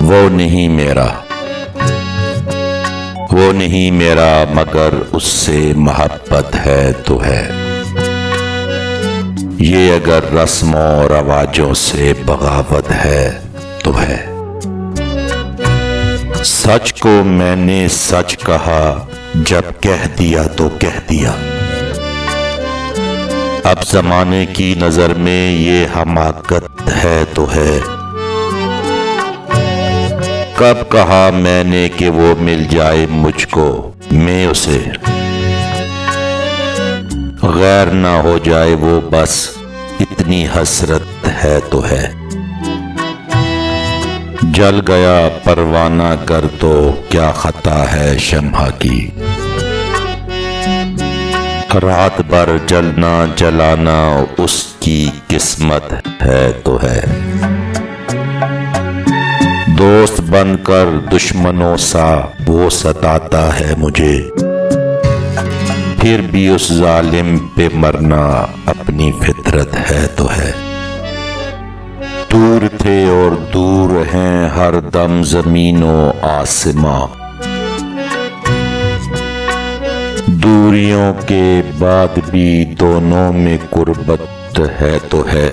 وہ نہیں میرا مگر اس سے محبت ہے تو ہے، یہ اگر رسم و رواجوں سے بغاوت ہے تو ہے۔ سچ کو میں نے سچ کہا، جب کہہ دیا تو کہہ دیا، اب زمانے کی نظر میں یہ حماقت ہے تو ہے۔ کب کہا میں نے کہ وہ مل جائے مجھ کو، میں اسے غیر نہ ہو جائے وہ، بس اتنی حسرت ہے تو ہے۔ جل گیا پروانہ گر تو کیا خطا ہے شمع کی، رات بھر جلنا جلانا اس کی قسمت ہے تو ہے۔ دوست بن کر دشمنوں سا وہ ستاتا ہے مجھے، پھر بھی اس ظالم پہ مرنا اپنی فطرت ہے تو ہے۔ دور تھے اور دور ہیں ہر دم زمین و آسماں، دوریوں کے بعد بھی دونوں میں قربت ہے تو ہے۔